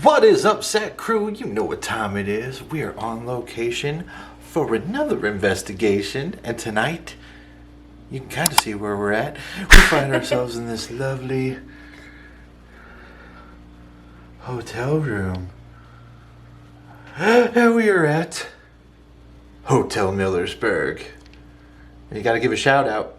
What is up, Set Crew? You know what time it is. We are on location for another investigation, and tonight, you can kind of see where we're at. We find ourselves in this lovely hotel room. And we are at Hotel Millersburg. And you gotta give a shout out,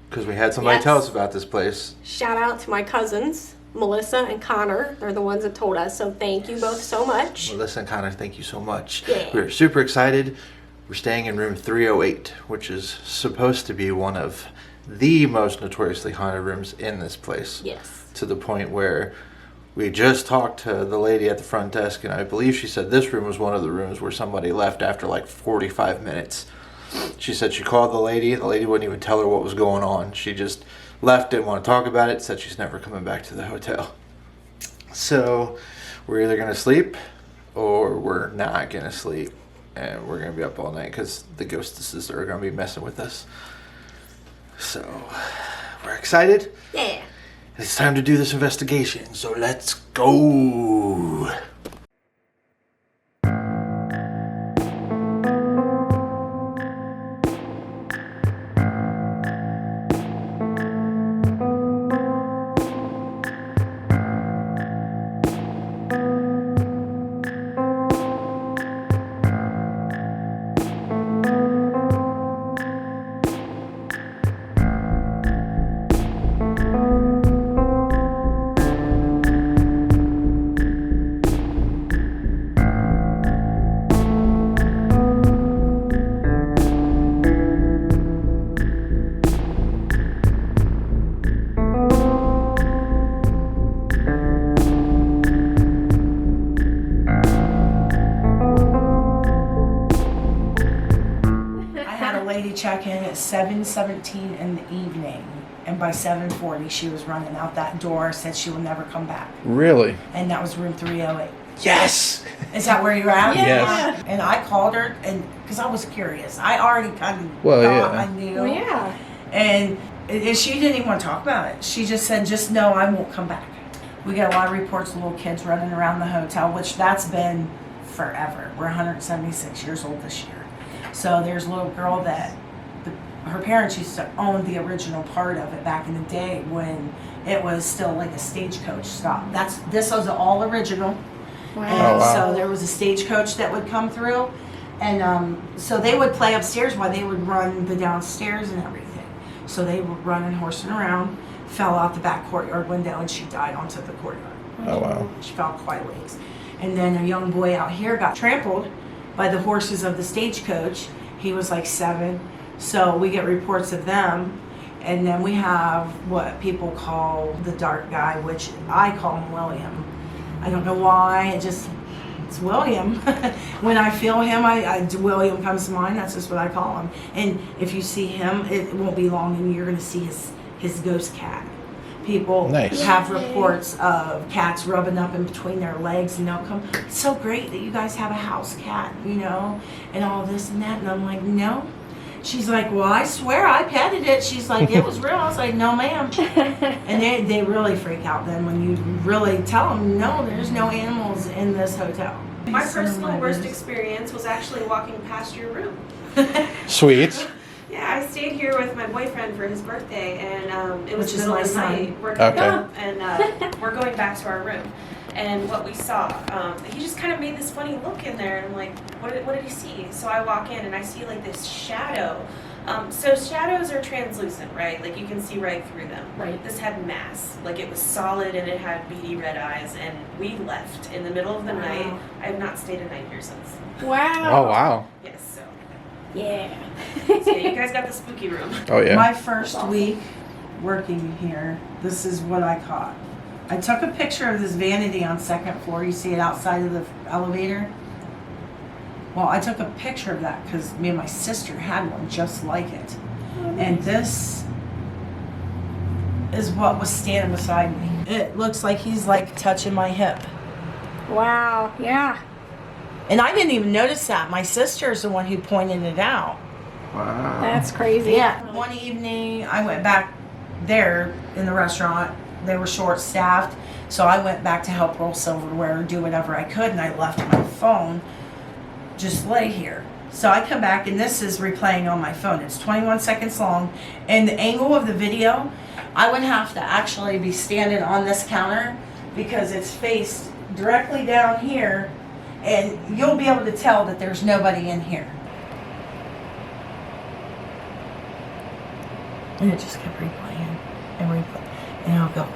because we had somebody tell us about this place. Shout out to my cousins, Melissa and Connor. They're the ones that told us, so thank you both so much. Melissa and Connor, thank you so much. Yeah. We're super excited. We're staying in room 308, which is supposed to be one of the most notoriously haunted rooms in this place. Yes. To the point where we just talked to the lady at the front desk, and I believe she said this room was one of the rooms where somebody left after like 45 minutes. She said she called the lady wouldn't even tell her what was going on. She just left, didn't want to talk about it, said she's never coming back to the hotel. So we're either going to sleep or we're not going to sleep. And we're going to be up all night because the ghostesses are going to be messing with us. So we're excited. Yeah. It's time to do this investigation. So let's go. Check in at 7:17 in the evening, and by 7:40 she was running out that door, said she will never come back. Really? And that was room 308. Yes! Is that where you're at? Yeah. Yes. And I called her, and because I was curious, I already kind of yeah. I knew. Well, yeah. And she didn't even want to talk about it. She just said, just know I won't come back. We get a lot of reports of little kids running around the hotel, which that's been forever. We're 176 years old this year. So there's a little girl that her parents used to own the original part of it back in the day when it was still like a stagecoach stop. This was all original. Wow. And Oh, wow. so there was a stagecoach that would come through, and so they would play upstairs while they would run the downstairs and everything. So they were running, horsing around, fell out the back courtyard window, and she died onto the courtyard. Oh, wow. She fell quite ways. And then a young boy out here got trampled by the horses of the stagecoach. He was like 7. So we get reports of them. And then we have what people call the dark guy, which I call him William. I don't know why, it's William. When I feel him, William comes to mind. That's just what I call him. And if you see him, it won't be long and you're going to see his ghost cat. People have reports of cats rubbing up in between their legs, and they'll come, it's so great that you guys have a house cat, and all this and that. And I'm like, no. She's like, well, I swear I petted it. She's like, it was real. I was like, no, ma'am. And they really freak out then when you really tell them, no, there's no animals in this hotel. My personal worst experience was actually walking past your room. Sweet. Yeah, I stayed here with my boyfriend for his birthday, and it was Which is middle my of the son. night. We're Okay. and we're going back to our room. And what we saw, he just kind of made this funny look in there, and I'm like, what did he see? So I walk in, and I see like this shadow. So shadows are translucent, right? Like you can see right through them. Right. This had mass, like it was solid, and it had beady red eyes, and we left in the middle of the night. I have not stayed a night here since. Wow. Oh, wow. Yes, so. Yeah. So yeah, you guys got the spooky room. Oh, yeah. My first week working here, this is what I caught. I took a picture of this vanity on 2nd floor. You see it outside of the elevator? Well, I took a picture of that because me and my sister had one just like it. And this is what was standing beside me. It looks like he's like touching my hip. Wow. Yeah. And I didn't even notice that. My sister's the one who pointed it out. Wow. That's crazy. Yeah. One evening, I went back there in the restaurant they were short-staffed. So I went back to help roll silverware and do whatever I could, and I left my phone just lay here. So I come back, and this is replaying on my phone. It's 21 seconds long, and the angle of the video, I would have to actually be standing on this counter because it's faced directly down here, and you'll be able to tell that there's nobody in here. And it just kept replaying and replaying, and I'll go.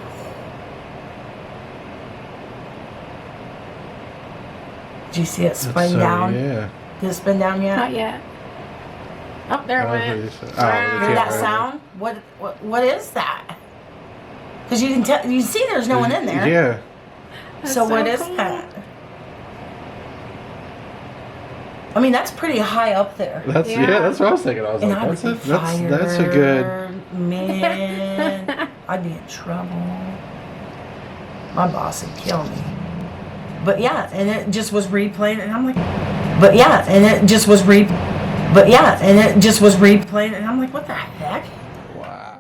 Do you see it spin down? Yeah. Did it spin down yet? Not yet. Oh, there it went. Hear that sound? What is that? Because you can tell, you see there's no one in there. Yeah. So what is cool. that? I mean, that's pretty high up there. That's that's what I was thinking. I was And like, I would be that's a good. Man, I'd be in trouble. My boss would kill me. But yeah, and it just was replaying, and I'm like, but yeah, and it just was replaying, and I'm like, what the heck? Wow.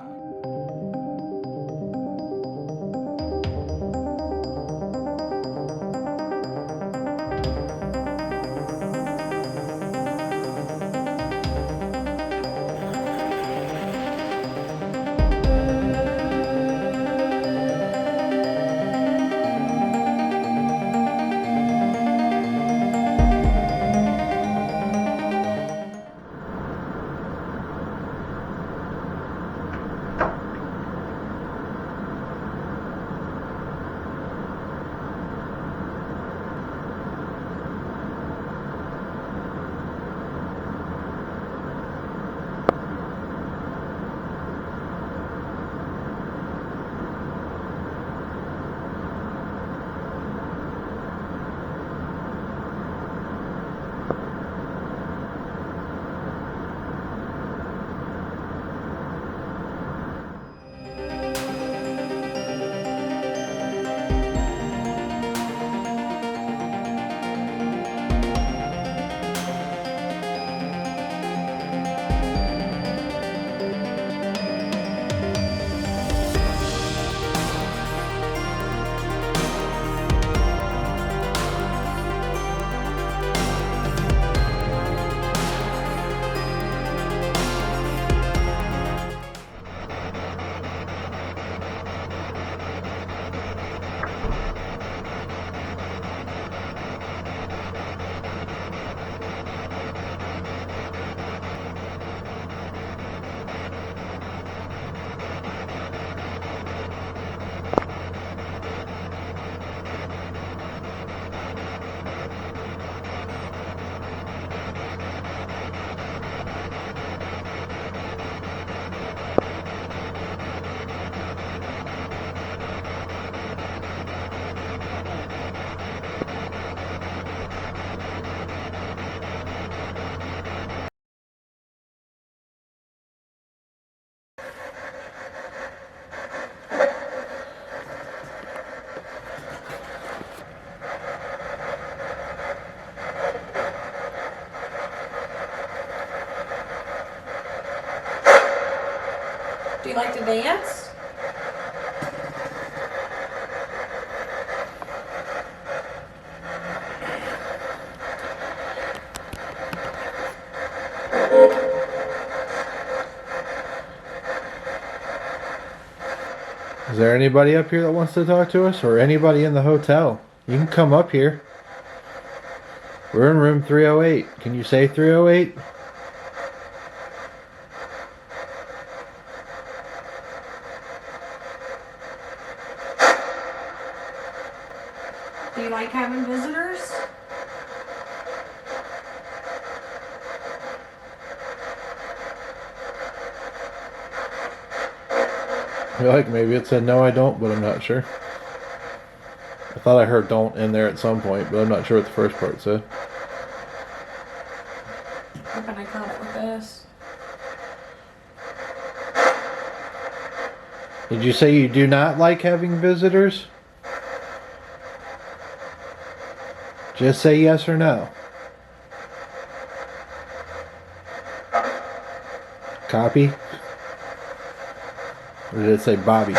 Do you like to dance? Is there anybody up here that wants to talk to us, or anybody in the hotel? You can come up here. We're in room 308. Can you say 308? Do you like having visitors? I feel like maybe it said no, I don't, but I'm not sure. I thought I heard don't in there at some point, but I'm not sure what the first part said. How can I come up with this? Did you say you do not like having visitors? Just say yes or no. Copy? Or did it say Bobby?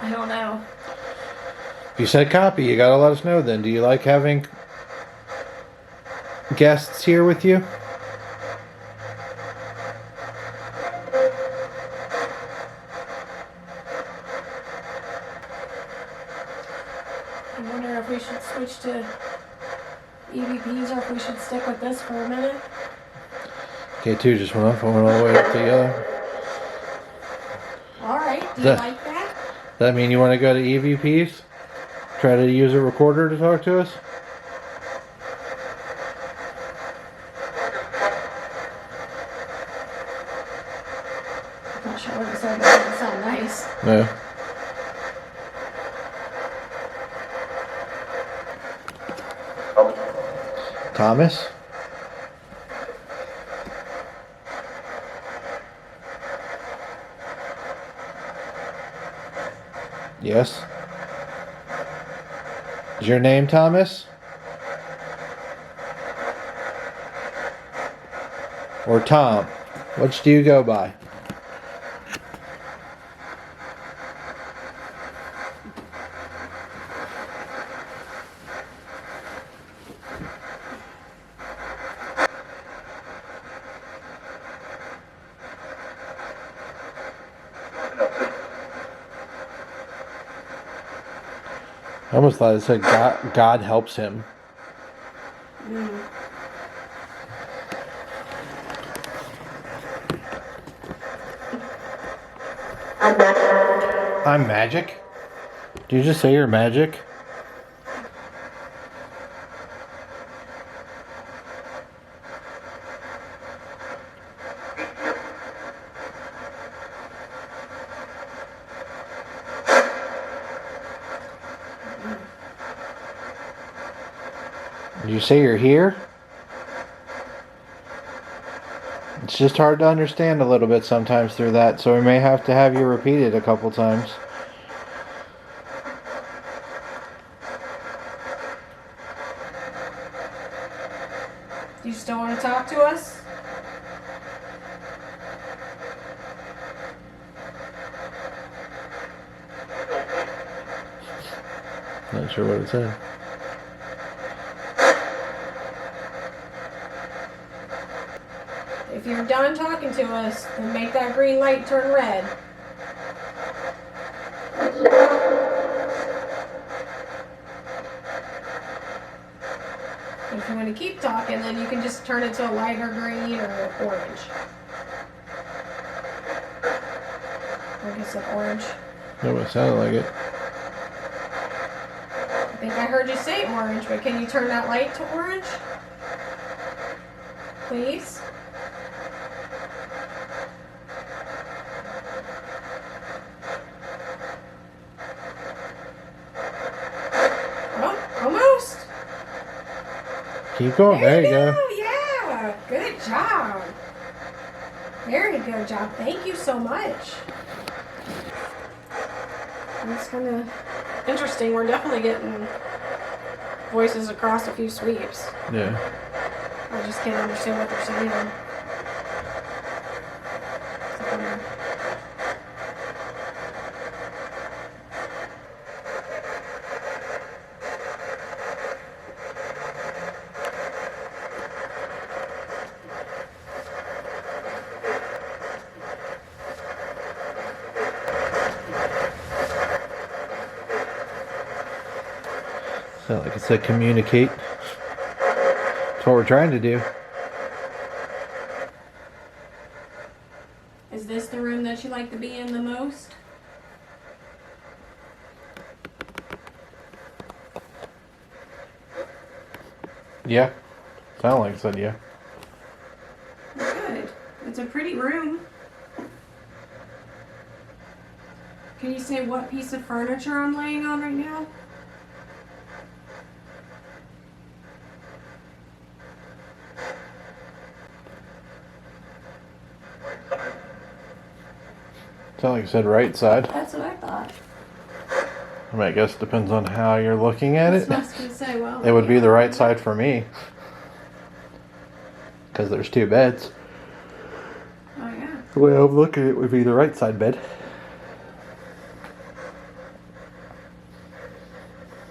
I don't know. If you said copy, you gotta let us know then. Do you like having guests here with you? I wonder if we should switch to EVPs or if we should stick with this for a minute. K2 just went off. I went all the way up to the other. Alright, do you That- like that? Does that mean you want to go to EVPs? Try to use a recorder to talk to us? I'm not sure what it said, but it doesn't sound nice. No. Thomas? Yes? Is your name Thomas? Or Tom? Which do you go by? I almost thought it said God helps him. I'm magic? Did you just say you're magic? Did you say you're here? It's just hard to understand a little bit sometimes through that, so we may have to have you repeat it a couple times. Do you still want to talk to us? Not sure what it said. If you're done talking to us, then make that green light turn red. If you want to keep talking, then you can just turn it to a lighter green or orange. I guess it's orange. No, it sounded like it. I think I heard you say orange, but can you turn that light to orange? Please? Oh, almost. Keep going. There you go. Yeah, good job. Very good job. Thank you so much. It's kind of interesting. We're definitely getting voices across a few sweeps. Yeah. I just can't understand what they're saying. So, like I said, communicate. That's what we're trying to do. Is this the room that you like to be in the most? Yeah. Sound like it said yeah. Good. It's a pretty room. Can you say what piece of furniture I'm laying on right now? Sound like it said right side. That's what I thought. I mean, I guess it depends on how you're looking at That's it. what I was gonna say. Well, It would be the right side for me. Because there's two beds. Oh yeah. The way I'm looking at it would be the right side bed.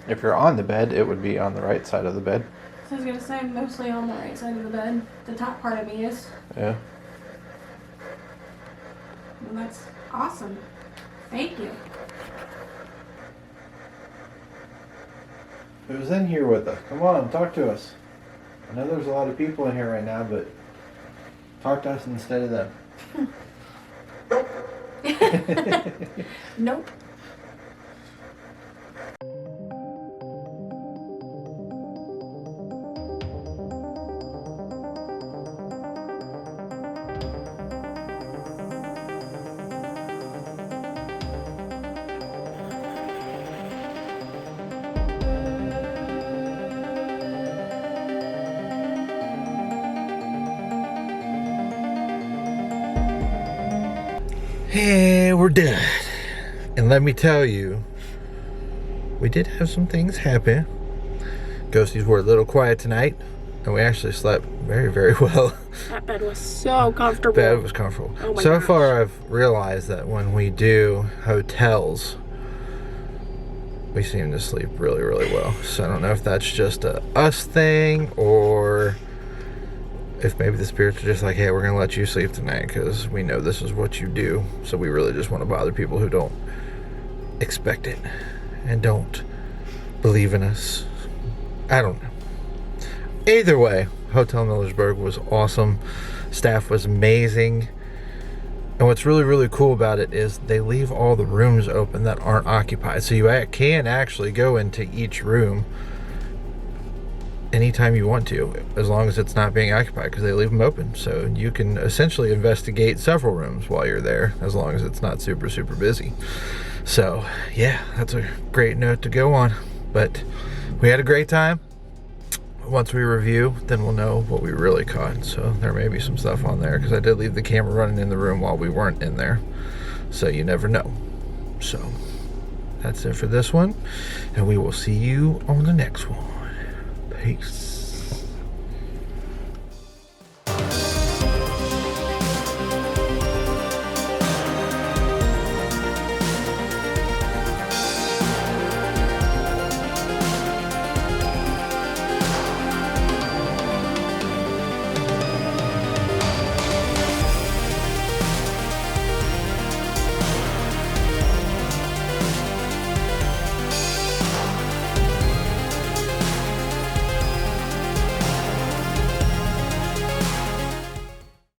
If you're on the bed, it would be on the right side of the bed. So I was gonna say I'm mostly on the right side of the bed. The top part of me is. Yeah. And that's awesome. Thank you. Who's in here with us? Come on, talk to us. I know there's a lot of people in here right now, but talk to us instead of them. Nope. Hey, we're done. And let me tell you, we did have some things happen. Ghosties were a little quiet tonight, and we actually slept very, very well. That bed was so comfortable. Bed was comfortable. Oh my So gosh. far, I've realized that when we do hotels, we seem to sleep really, really well. So I don't know if that's just a us thing, or if maybe the spirits are just like, hey, we're gonna let you sleep tonight because we know this is what you do. So we really just want to bother people who don't expect it and don't believe in us. I don't know. Either way, Hotel Millersburg was awesome. Staff was amazing. And what's really, really cool about it is they leave all the rooms open that aren't occupied. So you can actually go into each room anytime you want to, as long as it's not being occupied, because they leave them open. So you can essentially investigate several rooms while you're there, as long as it's not super, super busy. So yeah, that's a great note to go on. But we had a great time. Once we review, then we'll know what we really caught. So there may be some stuff on there, because I did leave the camera running in the room while we weren't in there. So you never know. So that's it for this one, and we will see you on the next one. Peace.